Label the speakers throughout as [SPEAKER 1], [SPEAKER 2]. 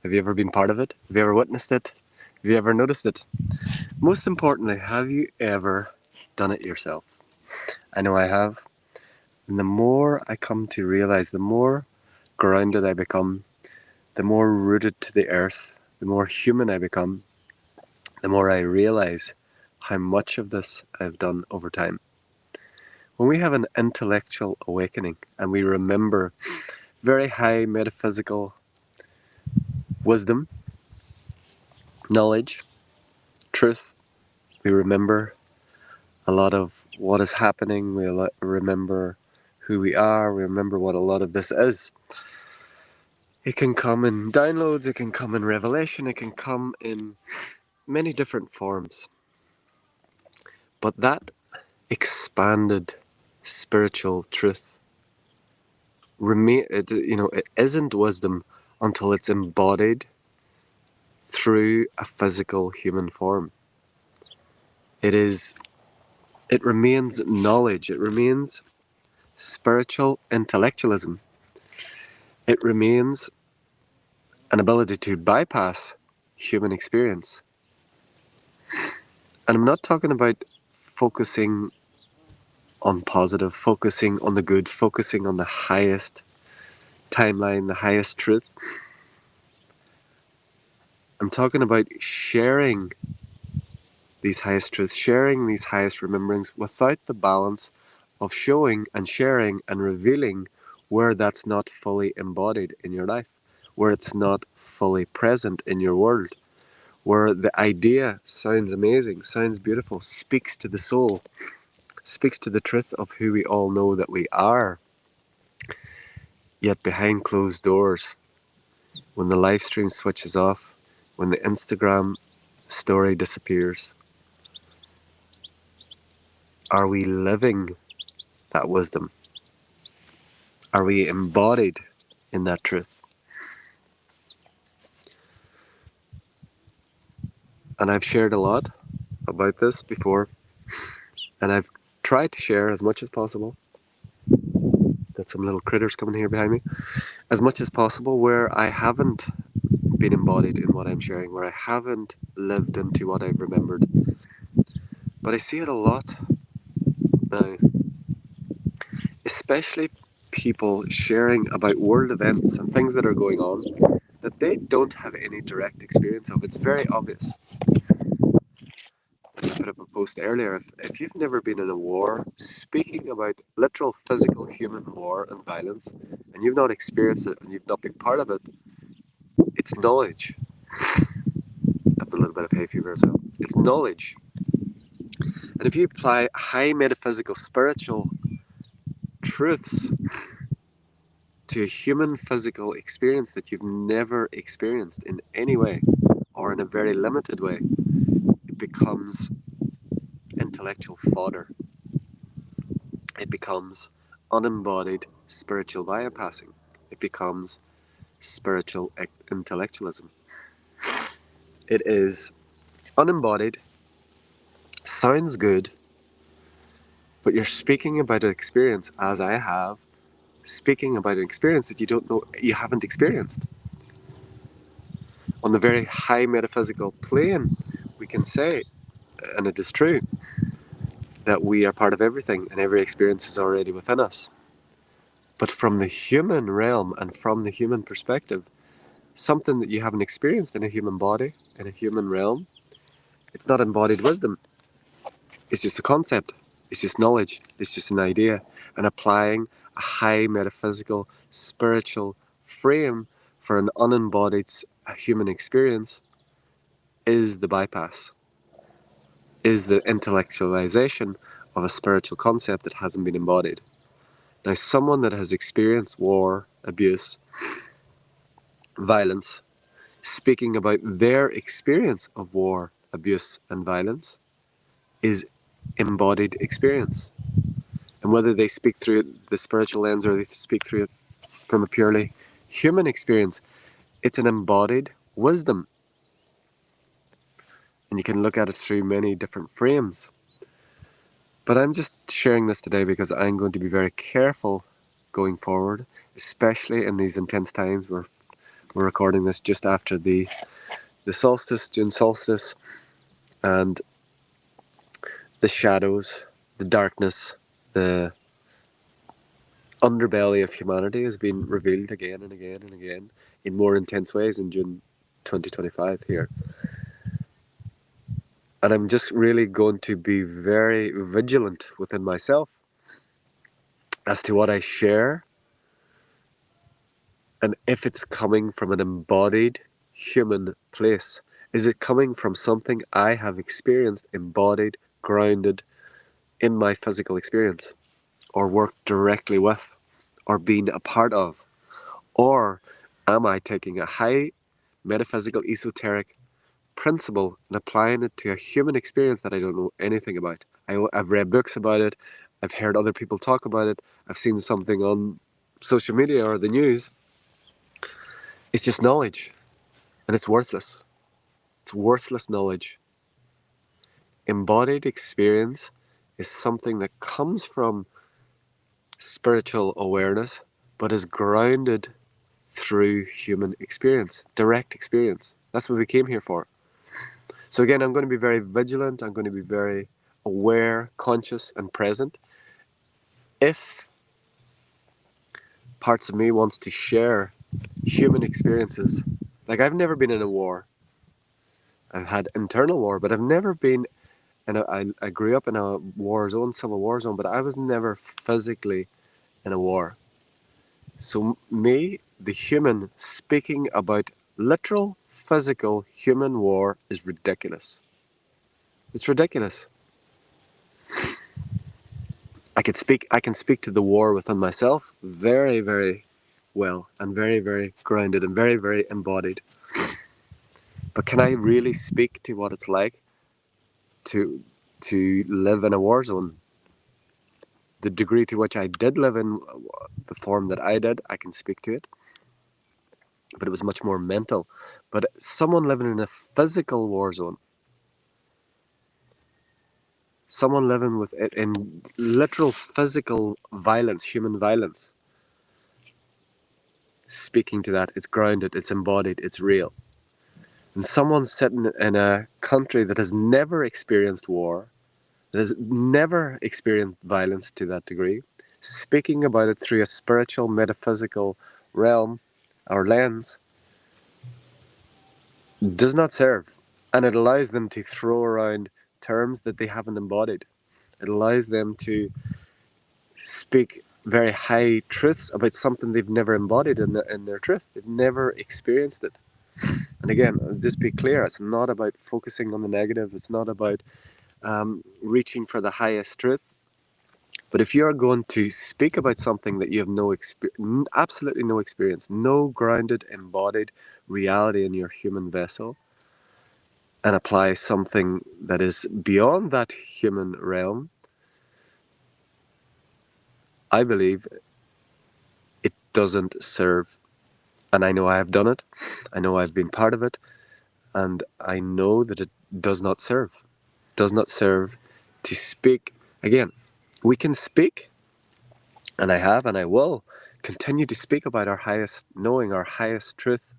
[SPEAKER 1] Have you ever been part of it? Have you ever witnessed it? Have you ever noticed it? Most importantly, have you ever done it yourself? I know I have. And the more I come to realize, the more grounded I become, the more rooted to the earth, the more human I become, the more I realize how much of this I've done over time. When we have an intellectual awakening and we remember very high metaphysical wisdom, knowledge, truth, we remember a lot of what is happening, we remember who we are, we remember what a lot of this is. It can come in downloads, it can come in revelation, it can come in many different forms. But that expanded spiritual truth it isn't wisdom until it's embodied through a physical human form. It remains knowledge, it remains spiritual intellectualism. It remains an ability to bypass human experience. And I'm not talking about focusing on positive, focusing on the good, focusing on the highest timeline, the highest truth. I'm talking about sharing these highest truths, sharing these highest rememberings without the balance of showing and sharing and revealing where that's not fully embodied in your life, where it's not fully present in your world, where the idea sounds amazing, sounds beautiful, speaks to the soul, speaks to the truth of who we all know that we are. Yet behind closed doors, when the live stream switches off, when the Instagram story disappears, are we living that wisdom? Are we embodied in that truth? And I've shared a lot about this before, and I've tried to share as much as possible. Got some little critters coming here behind me. As much as possible where I haven't been embodied in what I'm sharing, where I haven't lived into what I've remembered. But I see it a lot now, especially people sharing about world events and things that are going on that they don't have any direct experience of. It's very obvious. I put up a post earlier. If you've never been in a war, speaking about literal physical human war and violence, and you've not experienced it and you've not been part of it, it's knowledge. I have a little bit of hay fever as well. It's knowledge. And if you apply high metaphysical, spiritual truths to a human physical experience that you've never experienced in any way, or in a very limited way, it becomes intellectual fodder. It becomes unembodied spiritual bypassing. It becomes spiritual intellectualism. It is unembodied, sounds good, but you're speaking about an experience, as I have, speaking about an experience that you don't know, you haven't experienced. On the very high metaphysical plane, we can say, and it is true, that we are part of everything and every experience is already within us. But from the human realm and from the human perspective, something that you haven't experienced in a human body, in a human realm, it's not embodied wisdom. It's just a concept. It's just knowledge. It's just an idea. And applying a high metaphysical, spiritual frame for an unembodied human experience is the bypass, is the intellectualization of a spiritual concept that hasn't been embodied. Now, someone that has experienced war, abuse, violence, speaking about their experience of war, abuse, and violence is embodied experience. And whether they speak through the spiritual lens or they speak through it from a purely human experience, it's an embodied wisdom. And you can look at it through many different frames. But I'm just sharing this today because I'm going to be very careful going forward, especially in these intense times where We're recording this just after the solstice, June solstice, and the shadows, the darkness, the underbelly of humanity has been revealed again and again and again in more intense ways in June 2025 here. And I'm just really going to be very vigilant within myself as to what I share and if it's coming from an embodied human place. Is it coming from something I have experienced, embodied, grounded in my physical experience, or worked directly with, or been a part of? Or am I taking a high metaphysical, esoteric principle and applying it to a human experience that I don't know anything about? I've read books about it, I've heard other people talk about it, I've seen something on social media or the news. It's just knowledge, and it's worthless. It's worthless knowledge. Embodied experience is something that comes from spiritual awareness, but is grounded through human experience, direct experience. That's what we came here for. So again, I'm going to be very vigilant. I'm going to be very aware, conscious, and present. If parts of me wants to share human experiences, like I've never been in a war. I've had internal war, but I've never been in I grew up in a war zone, civil war zone, but I was never physically in a war. So me, the human, speaking about literal, physical human war is ridiculous. It's ridiculous. I can speak to the war within myself very, very well, and very, very grounded and very, very embodied. But can I really speak to what it's like to live in a war zone? The degree to which I did live in the form that I did, I can speak to it. But it was much more mental. But someone living in a physical war zone, someone living with in literal physical violence, human violence, speaking to that, it's grounded, it's embodied, it's real. And someone sitting in a country that has never experienced war, that has never experienced violence to that degree, speaking about it through a spiritual, metaphysical realm or lens, does not serve. And it allows them to throw around terms that they haven't embodied. It allows them to speak very high truths about something they've never embodied in their truth. They've never experienced it. And again, just be clear, it's not about focusing on the negative. It's not about reaching for the highest truth. But if you're going to speak about something that you have absolutely no experience, no grounded, embodied reality in your human vessel, and apply something that is beyond that human realm, I believe it doesn't serve. And I know I have done it. I know I've been part of it. And I know that it does not serve. Does not serve to speak. Again, we can speak, and I have, and I will continue to speak about our highest knowing, our highest truth.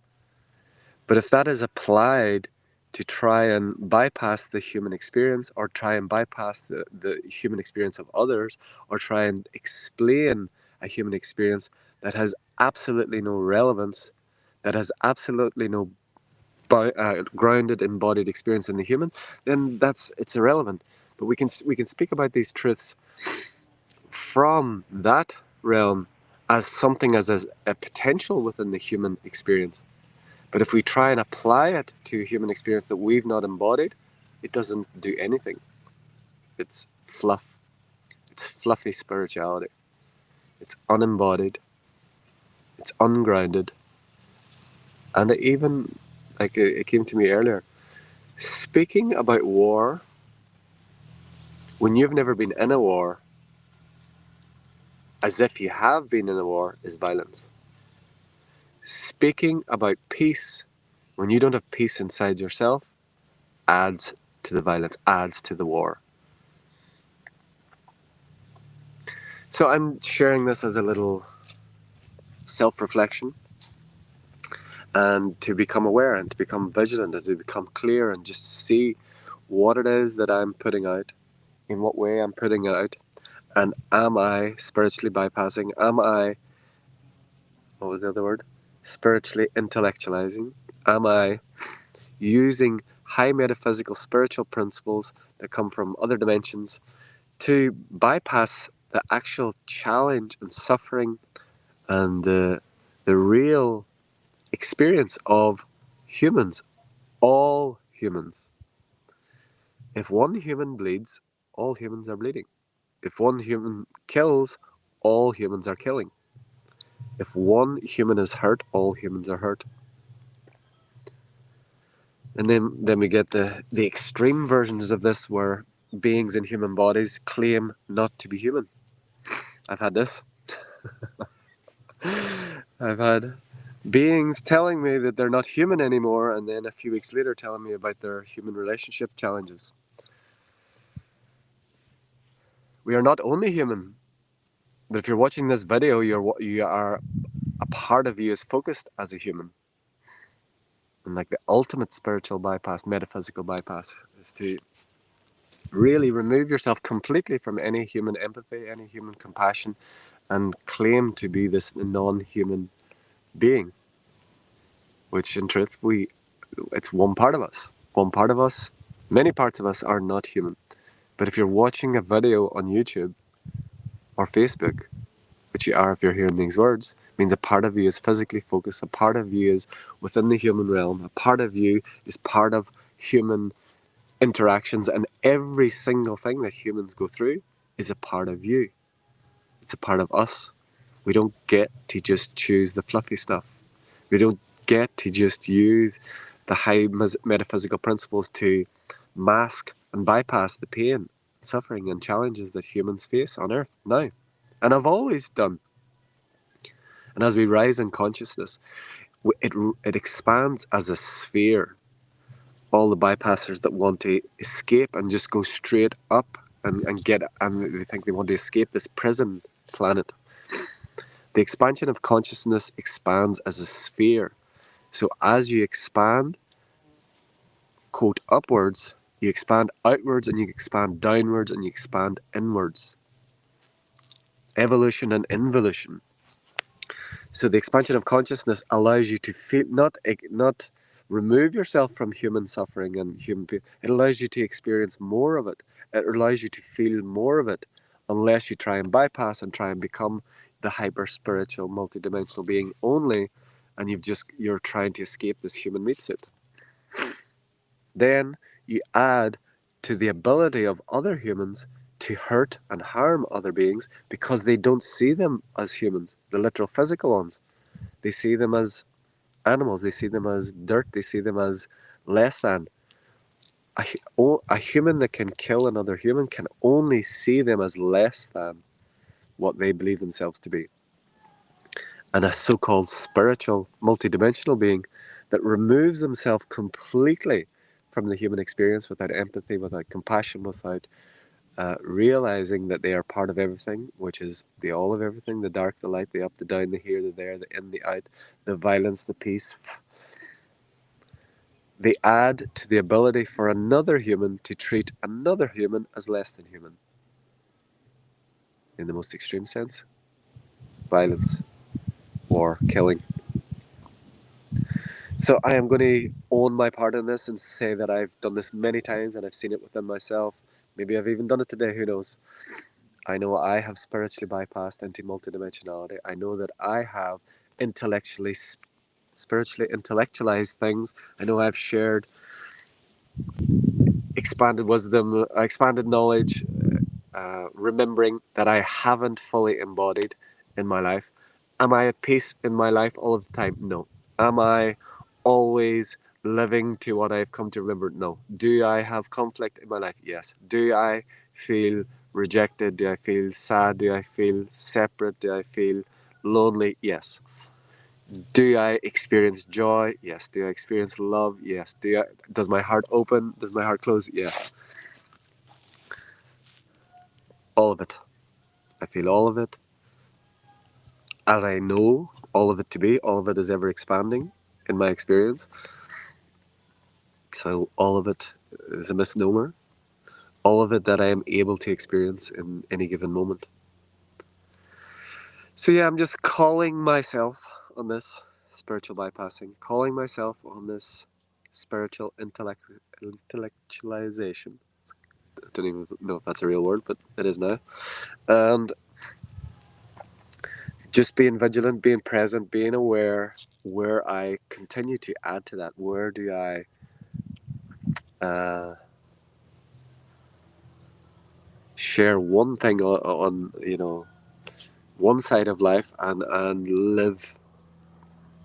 [SPEAKER 1] But if that is applied to try and bypass the human experience, or try and bypass the human experience of others, or try and explain a human experience that has absolutely no relevance, that has absolutely no grounded, embodied experience in the human, then it's irrelevant. But we can speak about these truths from that realm as something as a potential within the human experience. But if we try and apply it to a human experience that we've not embodied, it doesn't do anything. It's fluff. It's fluffy spirituality. It's unembodied. It's ungrounded. And it even, like it came to me earlier, speaking about war when you've never been in a war, as if you have been in a war, is violence. Speaking about peace when you don't have peace inside yourself adds to the violence, adds to the war. So I'm sharing this as a little self-reflection, and to become aware and to become vigilant and to become clear and just see what it is that I'm putting out, in what way I'm putting it out, and am I spiritually bypassing? Am I, what was the other word? Spiritually intellectualizing? Am I using high metaphysical spiritual principles that come from other dimensions to bypass the actual challenge and suffering and the real experience of humans, all humans? If one human bleeds, all humans are bleeding. If one human kills, all humans are killing. If one human is hurt, all humans are hurt. And then we get the extreme versions of this where beings in human bodies claim not to be human. I've had this. I've had beings telling me that they're not human anymore, and then a few weeks later telling me about their human relationship challenges. We are not only human, but if you're watching this video, you are a part of you is focused as a human. And like the ultimate spiritual bypass, metaphysical bypass, is to really remove yourself completely from any human empathy, any human compassion, and claim to be this non-human being, which in truth it's one part of us. One part of us, many parts of us are not human. But if you're watching a video on YouTube or Facebook, which you are if you're hearing these words, means a part of you is physically focused, a part of you is within the human realm, a part of you is part of human interactions, and every single thing that humans go through is a part of you. It's a part of us. We don't get to just choose the fluffy stuff. We don't get to just use the high metaphysical principles to mask and bypass the pain, suffering, and challenges that humans face on Earth now. And have always done. And as we rise in consciousness, it expands as a sphere. All the bypassers that want to escape and just go straight up and they think they want to escape this prison planet. The expansion of consciousness expands as a sphere. So as you expand, quote, upwards, you expand outwards and you expand downwards and you expand inwards. Evolution and involution. So the expansion of consciousness allows you to feel, not remove yourself from human suffering and human pain. It allows you to experience more of it. It allows you to feel more of it, unless you try and bypass and try and become the hyper spiritual, multidimensional being only, and you're trying to escape this human meat suit. Then you add to the ability of other humans to hurt and harm other beings because they don't see them as humans, the literal physical ones. They see them as animals, they see them as dirt, they see them as less than. A human that can kill another human can only see them as less than what they believe themselves to be. And a so-called spiritual, multidimensional being that removes themselves completely from the human experience without empathy, without compassion, without realizing that they are part of everything, which is the all of everything, the dark, the light, the up, the down, the here, the there, the in, the out, the violence, the peace. They add to the ability for another human to treat another human as less than human. In the most extreme sense, violence, war, killing. So I am going to own my part in this and say that I've done this many times and I've seen it within myself. Maybe I've even done it today, who knows. I know I have spiritually bypassed into multidimensionality. I know that I have spiritually intellectualized things. I know I've shared expanded wisdom, expanded knowledge, remembering that I haven't fully embodied in my life. Am I at peace in my life all of the time? No. Am I always living to what I've come to remember? No. Do I have conflict in my life? Yes. Do I feel rejected? Do I feel sad? Do I feel separate? Do I feel lonely? Yes. Do I experience joy? Yes. Do I experience love? Yes. Does my heart open? Does my heart close? Yes. All of it. I feel all of it as I know all of it to be. All of it is ever expanding. in my experience. So all of it is a misnomer. All of it that I am able to experience in any given moment. So yeah, I'm just calling myself on this spiritual bypassing, calling myself on this spiritual intellectualization. I don't even know if that's a real word, but it is now. And just being vigilant, being present, being aware where I continue to add to that. Where do I share one thing on one side of life and live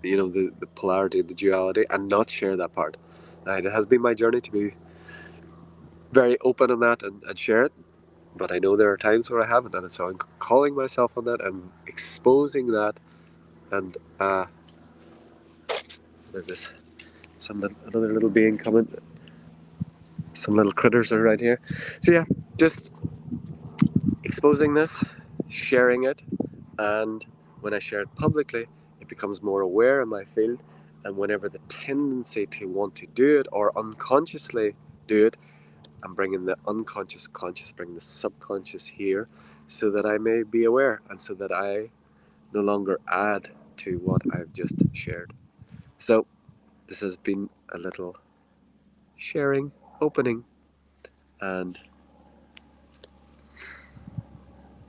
[SPEAKER 1] the polarity, the duality, and not share that part. And it has been my journey to be very open on that and share it, but I know there are times where I haven't, and so I'm calling myself on that and exposing that. And what is this? Another little being coming. Some little critters are right here. So yeah, just exposing this, sharing it, and when I share it publicly, it becomes more aware in my field. And whenever the tendency to want to do it or unconsciously do it, I'm bringing the unconscious conscious, bring the subconscious here, so that I may be aware and so that I no longer add to what I've just shared. So this has been a little sharing, opening, and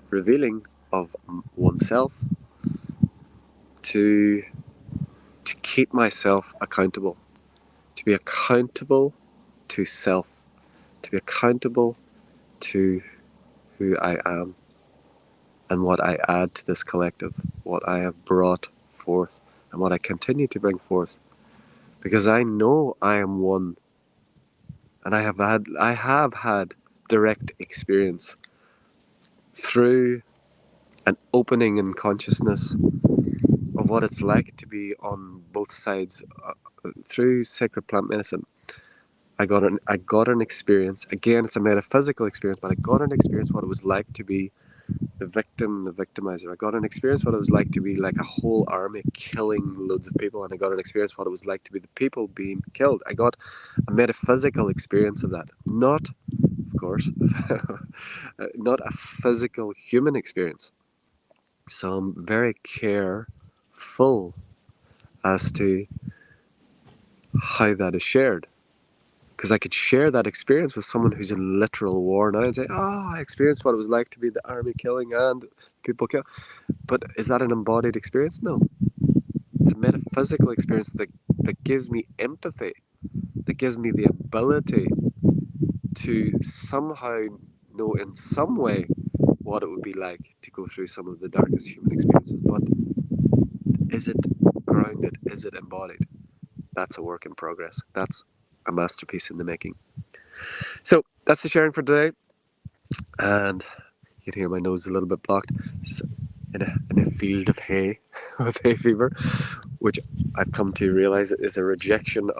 [SPEAKER 1] revealing of oneself to keep myself accountable, to be accountable to self, to be accountable to who I am and what I add to this collective, what I have brought forth and what I continue to bring forth. Because I know I am one, and I have had direct experience through an opening in consciousness of what it's like to be on both sides through sacred plant medicine. I got an experience. Again, it's a metaphysical experience, but I got an experience what it was like to be the victim, the victimizer. I got an experience what it was like to be like a whole army killing loads of people, and I got an experience what it was like to be the people being killed. I got a metaphysical experience of that. Not, of course, not a physical human experience. So I'm very careful as to how that is shared. Because I could share that experience with someone who's in literal war now and say, I experienced what it was like to be the army killing and people kill. But is that an embodied experience? No. It's a metaphysical experience that gives me empathy, that gives me the ability to somehow know in some way what it would be like to go through some of the darkest human experiences. But is it grounded? Is it embodied? That's a work in progress. That's a masterpiece in the making. So that's the sharing for today. And you can hear my nose is a little bit blocked. So in a field of hay with hay fever, which I've come to realize is a rejection,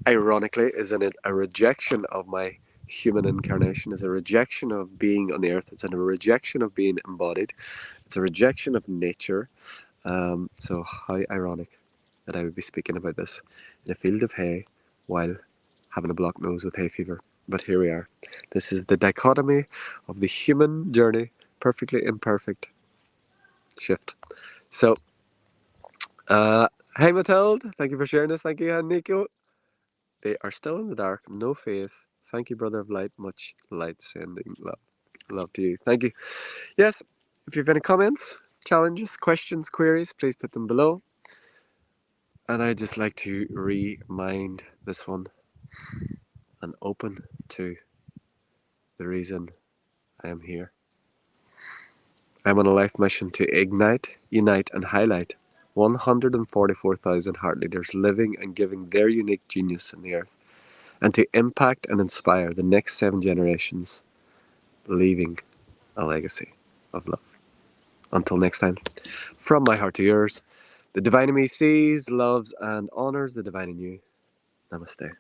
[SPEAKER 1] ironically, is a rejection of my human incarnation, is a rejection of being on the earth. It's a rejection of being embodied. It's a rejection of nature. So how ironic that I would be speaking about this in a field of hay while having a blocked nose with hay fever. But here we are. This is the dichotomy of the human journey, perfectly imperfect shift. So, hey Mathilde, thank you for sharing this. Thank you, and Nico. They are still in the dark, no faith. Thank you, brother of light. Much light sending love. Love to you. Thank you. Yes, if you have any comments, challenges, questions, queries, please put them below. And I'd just like to remind this one and open to the reason I am here. I'm on a life mission to ignite, unite, and highlight 144,000 heart leaders living and giving their unique genius in the earth, and to impact and inspire the next 7 generations, leaving a legacy of love. Until next time, from my heart to yours, the divine in me sees, loves, and honors the divine in you. Namaste.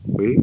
[SPEAKER 1] We